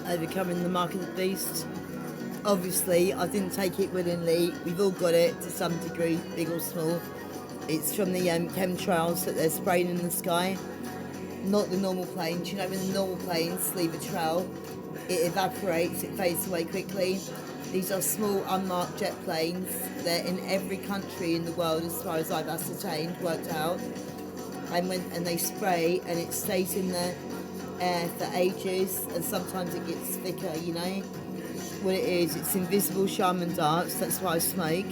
overcoming the mark of the beast. Obviously, I didn't take it willingly. We've all got it to some degree, big or small. It's from the chemtrails that they're spraying in the sky, not the normal planes. You know, when the normal planes leave a trail, it evaporates, it fades away quickly. These are small, unmarked jet planes. They're in every country in the world, as far as I've ascertained, worked out. And they spray, and it stays in the air for ages, and sometimes it gets thicker. You know what it is? It's invisible shaman darts. That's why I smoke,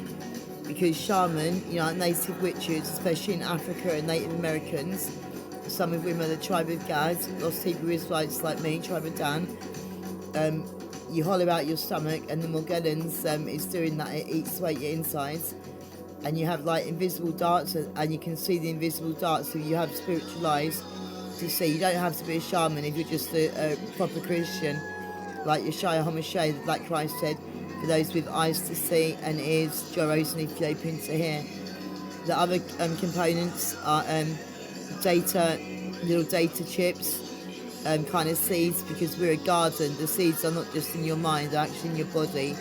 because shaman, you know, native witches, especially in Africa and Native Americans, some of them are the tribe of Gad, lost Hebrew Israelites like me, tribe of Dan. You hollow out your stomach, and the Morgellons is doing that. It eats away your insides, and you have like invisible darts, and you can see the invisible darts. So you have spiritual eyes to see. You don't have to be a shaman if you're just a proper Christian, like Yeshua HaMashiach, the Black Christ said, for those with eyes to see and ears, Joros and Ethiopian to hear. The other components are little data chips, kind of seeds, because we're a garden. The seeds are not just in your mind, they're actually in your body.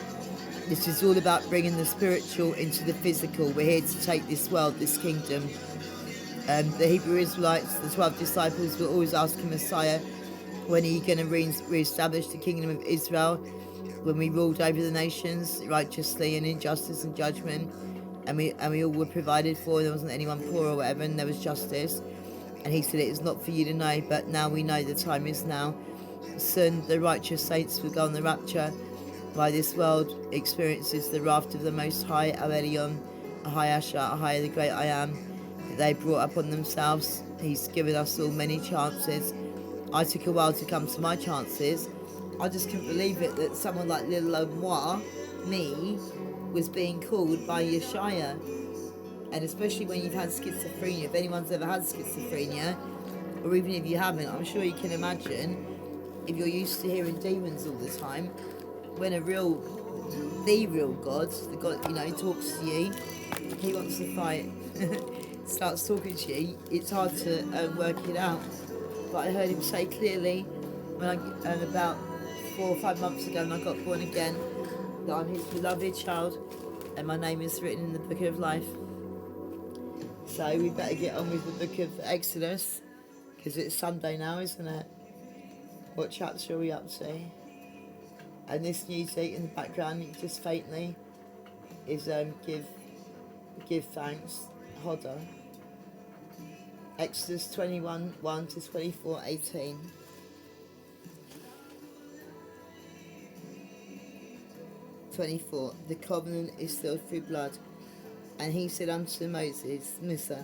This is all about bringing the spiritual into the physical. We're here to take this world, this kingdom. The Hebrew Israelites, the 12 disciples, were always asking Messiah, when are you going to re-establish the kingdom of Israel, when we ruled over the nations righteously and in justice and judgment, and we all were provided for, there wasn't anyone poor or whatever, and there was justice. And he said, it is not for you to know, but now we know, the time is now. Soon the righteous saints will go on the rapture, while this world experiences the wrath of the Most High, El Elyon, Ahai Asher, Ahai the great I am, that they brought upon themselves. He's given us all many chances. I took a while to come to my chances. I just couldn't believe it that someone like little old moi, me, was being called by Yeshua. And especially when you've had schizophrenia, if anyone's ever had schizophrenia, or even if you haven't, I'm sure you can imagine, if you're used to hearing demons all the time, when the real God, the God, you know, talks to you, he wants to fight, starts talking to you, it's hard to work it out. But I heard him say clearly, when about 4 or 5 months ago, when I got born again, that I'm his beloved child, and my name is written in the book of life. So we better get on with the book of Exodus, because it's Sunday now, isn't it? What chapter are we up to? And this music in the background, just faintly, is give thanks, Hodder. Exodus 21, 1 to 24, 18. The covenant is sealed through blood. And he said unto Moses, Musa,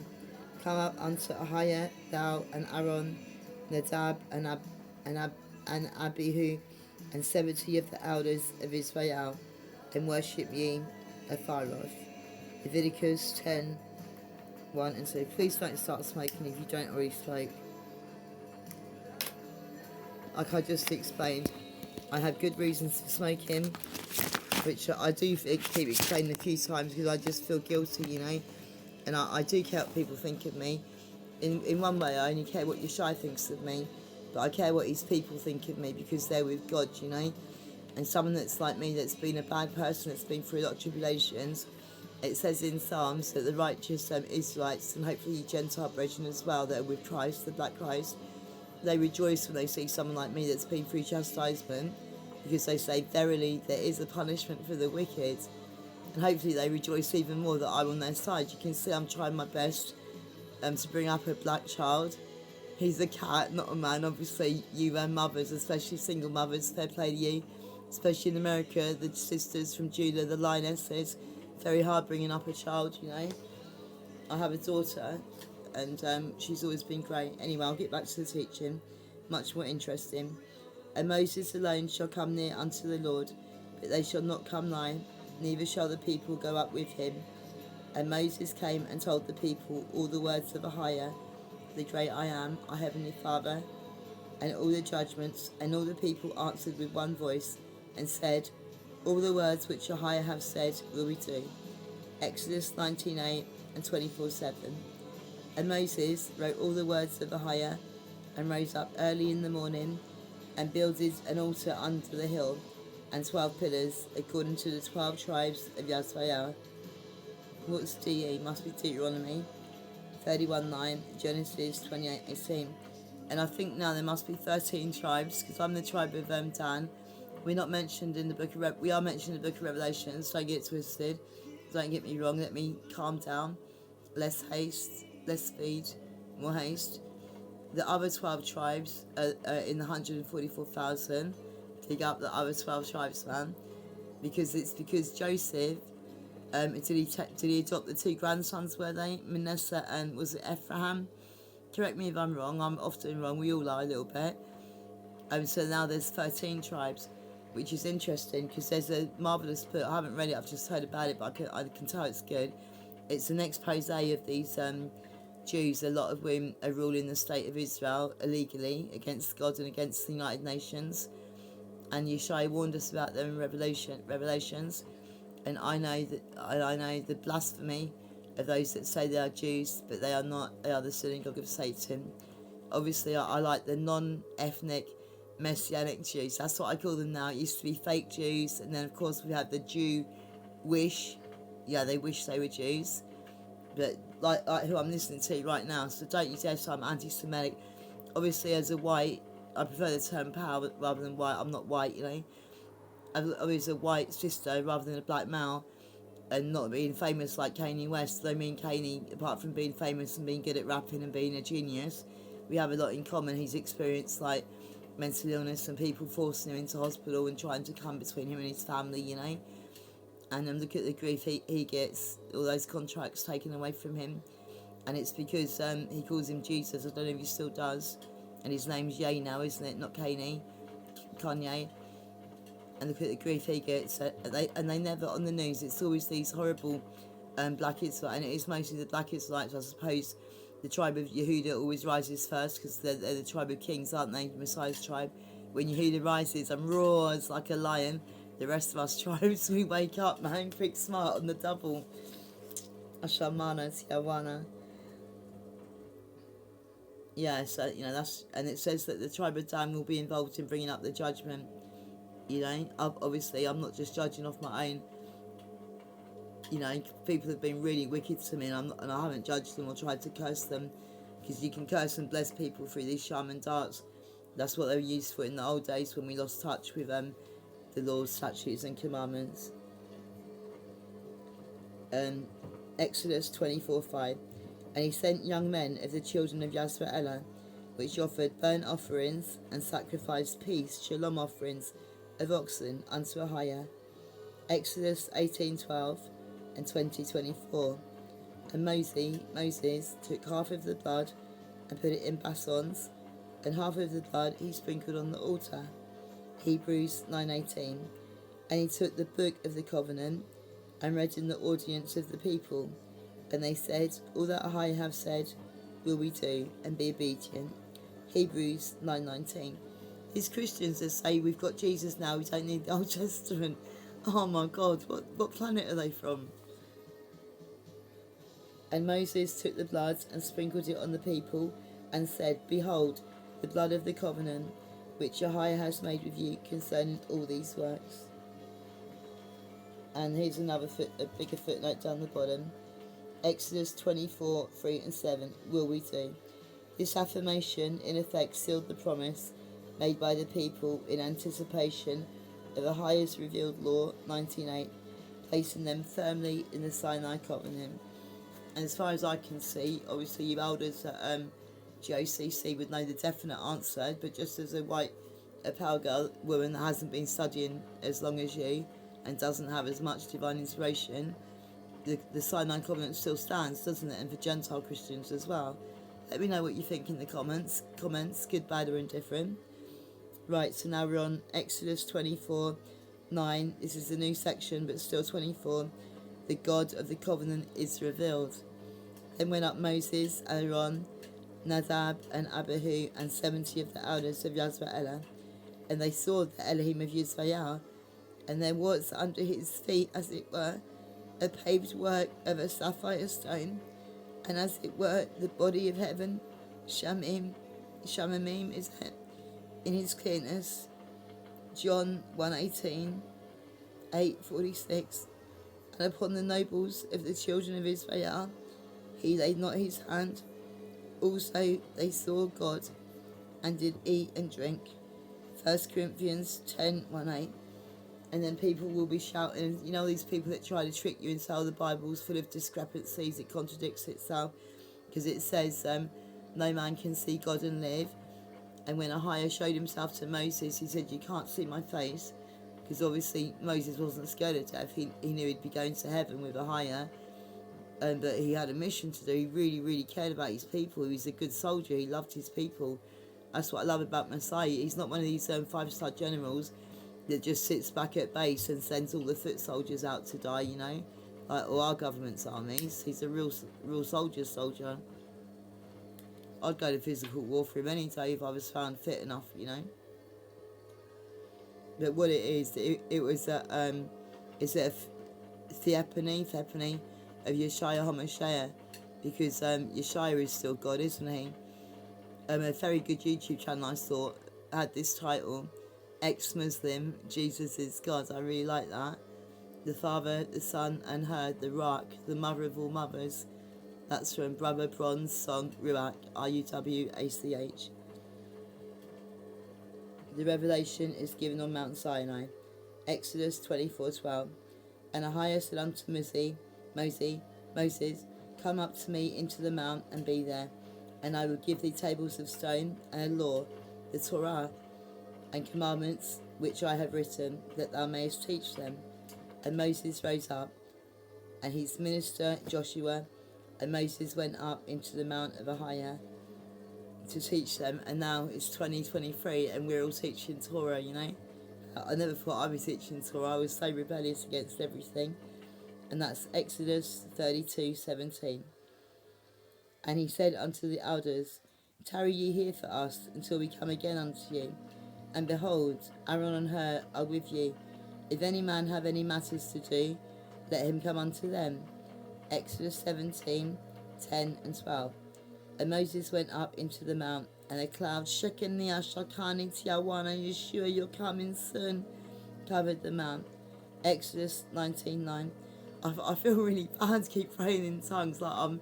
come up unto Ahiah, thou and Aaron, Nadab and Abihu, and 70 of the elders of Israel, and worship ye Apharoth. Leviticus 10, 1 and 2. Please don't start smoking if you don't already smoke. Like I just explained, I have good reasons for smoking, which I do keep explaining a few times because I just feel guilty, you know. And I do care what people think of me. In one way, I only care what Yeshua thinks of me, but I care what his people think of me because they're with God, you know. And someone that's like me, that's been a bad person, that's been through a lot of tribulations, it says in Psalms that the righteous Israelites, and hopefully Gentile brethren as well, that are with Christ, the Black Christ, they rejoice when they see someone like me that's been through chastisement, because they say, verily, there is a punishment for the wicked. And hopefully they rejoice even more that I'm on their side. You can see I'm trying my best to bring up a black child. He's a cat, not a man. Obviously, you mothers, especially single mothers, fair play to you. Especially in America, the sisters from Judah, the lionesses, very hard bringing up a child, you know. I have a daughter, and she's always been great. Anyway, I'll get back to the teaching, much more interesting. And Moses alone shall come near unto the Lord, but they shall not come nigh, neither shall the people go up with him. And Moses came and told the people all the words of Ahiah, the great I am, our heavenly Father, and all the judgments. And all the people answered with one voice, and said, all the words which Ahiah have said will we do. Exodus 19:8 and 24:7. And Moses wrote all the words of Ahiah, and rose up early in the morning, and builded an altar under the hill, and 12 pillars, according to the 12 tribes of Yisrael. What's DE? Must be Deuteronomy 31:9, Genesis 28:18. And I think now there must be 13 tribes, because I'm the tribe of Dan. We're not mentioned in the book of we are mentioned in the book of Revelations. Don't get twisted. Don't get me wrong. Let me calm down. Less haste, less speed, more haste. The other 12 tribes are in the 144,000. Dig up the other 12 tribes, man, because Joseph. Did he adopt the two grandsons? Were they Manasseh and was it Ephraim? Correct me if I'm wrong. I'm often wrong. We all are a little bit. So now there's 13 tribes, which is interesting because there's a marvelous book. I haven't read it. I've just heard about it, but I can tell it's good. It's an expose of these Jews. A lot of whom are ruling the state of Israel illegally against God and against the United Nations. And Yeshua warned us about them in Revelations. And I know the blasphemy of those that say they are Jews, but they are not. They are the synagogue of Satan. Obviously, I like the non-ethnic Messianic Jews. That's what I call them now. It used to be fake Jews, and then of course we have the Jew-wish. Yeah, they wish they were Jews, but like who I'm listening to right now. So don't you dare say I'm anti-Semitic. Obviously, as a white, I prefer the term power rather than white. I'm not white, you know. I was a white sister rather than a black male, and not being famous like Kanye West. I mean, Kanye, apart from being famous and being good at rapping and being a genius, we have a lot in common. He's experienced like mental illness and people forcing him into hospital and trying to come between him and his family, you know. And look at the grief he gets, all those contracts taken away from him, and it's because he calls him Jesus. I don't know if he still does, and his name's Ye now, isn't it? Not Kanye. And look at the grief he gets. They never on the news. It's always these horrible black Israelites, and it is mostly the black Israelites. I suppose the tribe of Yehuda always rises first because they're the tribe of kings, aren't they? Messiah's tribe. When Yehuda rises and roars like a lion, the rest of us tribes, we wake up, man, quick smart on the double. Ashamana Tiawana. Yeah, so you know that's, and it says that the tribe of Dan will be involved in bringing up the judgment. You know, obviously I'm not just judging off my own. You know, people have been really wicked to me, and I haven't judged them or tried to curse them, because you can curse and bless people through these shaman darts. That's what they were used for in the old days when we lost touch with the laws, statutes and commandments. Exodus 24:5. And he sent young men of the children of Yisrael, which offered burnt offerings and sacrificed peace, shalom offerings of oxen unto Ahiah. Exodus 18:12 and 20:24. And Moses took half of the blood and put it in basons, and half of the blood he sprinkled on the altar. Hebrews 9:18. And he took the book of the covenant and read in the audience of the people, and they said, all that I have said will we do, and be obedient. Hebrews 9:19. These Christians that say we've got Jesus now, we don't need the Old Testament. Oh my God, what planet are they from? And Moses took the blood and sprinkled it on the people, and said, behold, the blood of the covenant, which Ahiah has made with you concerning all these works. And here's another a bigger footnote down the bottom. Exodus 24:3 and 7, will we do? This affirmation in effect sealed the promise made by the people in anticipation of Ahiah's revealed law 19:8, placing them firmly in the Sinai covenant. And as far as I can see, obviously you elders at GOCC would know the definite answer, but just as a power girl woman that hasn't been studying as long as you and doesn't have as much divine inspiration, the Sinai covenant still stands, doesn't it? And for Gentile Christians as well. Let me know what you think in the comments, good, bad or indifferent. Right, so now we're on Exodus 24:9. This is a new section, but still 24. The God of the covenant is revealed. Then went up Moses, Aaron, Nadab and Abihu, and 70 of the elders of Yisrael, and they saw the Elohim of Yisrael, and there was under his feet, as it were, a paved work of a sapphire stone, and as it were the body of heaven, Shamim is it, in his clearness. John 1:18, 8:46. And upon the nobles of the children of Israel he laid not his hand. Also they saw God, and did eat and drink. 1 Corinthians 10:1-8. And then people will be shouting, you know, these people that try to trick you and say, oh, the Bible's full of discrepancies, it contradicts itself, because it says no man can see God and live. And when Ahiah showed himself to Moses, he said, you can't see my face, because obviously Moses wasn't scared of death. He knew he'd be going to heaven with Ahiah, but he had a mission to do. He really, really cared about his people. He was a good soldier. He loved his people. That's what I love about Messiah. He's not one of these 5-star generals that just sits back at base and sends all the foot soldiers out to die, you know, like all our government's armies. He's a real soldier. I'd go to physical war for him any day if I was found fit enough, you know. But what it is, it was it's a theophany of Yeshua HaMashiach, because Yeshua is still God, isn't he? A very good YouTube channel I saw had this title, Ex-Muslim, Jesus is God. I really like that. The Father, the Son and her, the Ruach, the mother of all mothers. That's from Brother Bronze song, Ruach, R-U-W-A-C-H. The revelation is given on Mount Sinai. Exodus 24:12. And Ahiah said unto Moses, come up to me into the mount and be there, and I will give thee tables of stone and a law, the Torah, and commandments which I have written, that thou mayest teach them. And Moses rose up, and his minister Joshua, and Moses went up into the mount of Ahiah to teach them. And now it's 2023 and we're all teaching Torah, you know. I never thought I'd be teaching Torah. I was so rebellious against everything. And that's Exodus 32:17. And he said unto the elders, tarry ye here for us until we come again unto you. And behold, Aaron and Hur are with you. If any man have any matters to do, let him come unto them. Exodus 17:10-12. And Moses went up into the mount, and a cloud, Shekaniah, Shakani, Tiawana, Yeshua, you're coming soon, covered the mount. Exodus 19:9. I feel really bad to keep praying in tongues, like I'm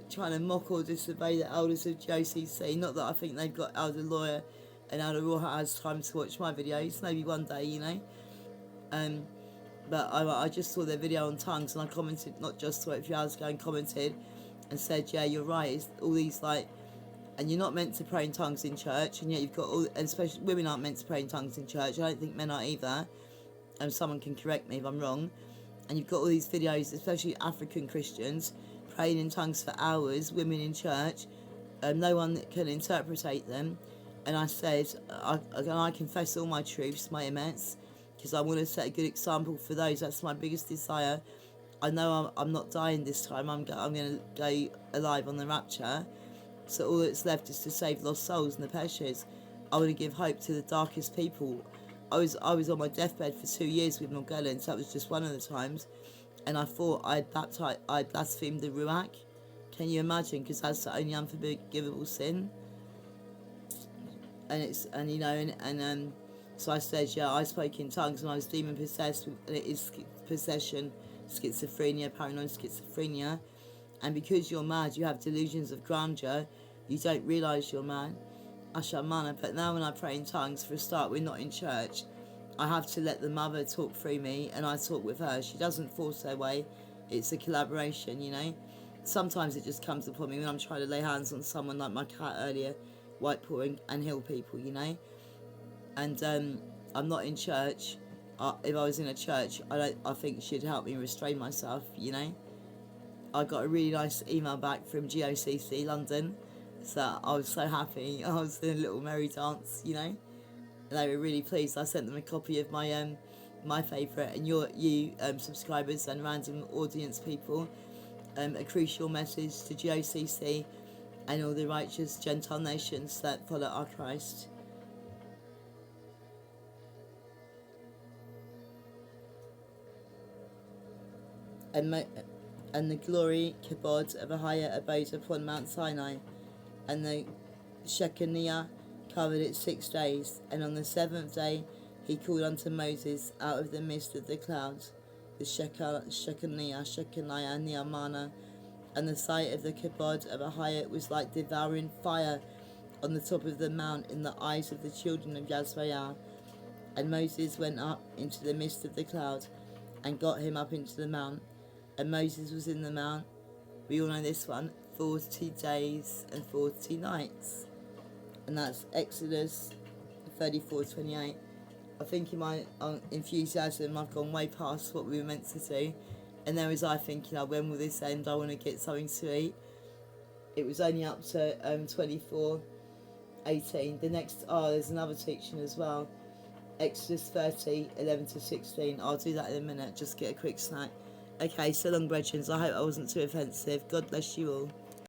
trying to mock or disobey the elders of GOCC. Not that I think they've got Elder Lawyer and Elder Roha has time to watch my videos, maybe one day, you know. But I just saw their video on tongues, and I commented, not just saw it a few hours ago, and commented and said, yeah, you're right, it's all these, like, and you're not meant to pray in tongues in church, and yet you've got all, and especially women aren't meant to pray in tongues in church. I don't think men are either, and someone can correct me if I'm wrong. And you've got all these videos, especially African Christians, praying in tongues for hours, women in church, no one can interpretate them. And I said, I confess all my truths, my emets, because I want to set a good example for those. That's my biggest desire. I know I'm not dying this time. I'm going to go alive on the rapture. So all that's left is to save lost souls and the Peshes. I want to give hope to the darkest people. I was on my deathbed for 2 years with Morgellons. That was just one of the times. And I thought I'd blasphemed the Ruach. Can you imagine? Because that's the only unforgivable sin. And so I said, yeah, I spoke in tongues and I was demon possessed, and it is possession, schizophrenia, paranoid schizophrenia. And because you're mad, you have delusions of grandeur. You don't realise you're mad. Ashamana. But now when I pray in tongues, for a start, we're not in church. I have to let the mother talk through me, and I talk with her. She doesn't force her way. It's a collaboration, you know. Sometimes it just comes upon me when I'm trying to lay hands on someone, like my cat earlier, white pawing, and heal people, you know. And I'm not in church. If I was in a church, I think she'd help me restrain myself, you know. I got a really nice email back from GOCC London, so I was so happy. I was in a little merry dance, you know. And they were really pleased. I sent them a copy of my my favourite, and you subscribers and random audience people, a crucial message to GOCC and all the righteous Gentile nations that follow our Christ. And the glory, Kabod, of Ahiah abode upon Mount Sinai, and the Shekaniah covered it 6 days, and on the 7th day he called unto Moses out of the midst of the clouds, the Shekinah, Niamana, and the sight of the kabod of Ahayat was like devouring fire on the top of the mount in the eyes of the children of Yasharah. And Moses went up into the midst of the cloud, and got him up into the mount. And Moses was in the mount, we all know this one, 40 days and 40 nights. And that's Exodus 34:28. I think in my enthusiasm I've gone way past what we were meant to do. And there was I thinking, when will this end? I want to get something to eat. It was only up to 24:18. The next, there's another teaching as well. Exodus 30:11-16. I'll do that in a minute, just get a quick snack. Okay, so long, brethren. I hope I wasn't too offensive. God bless you all.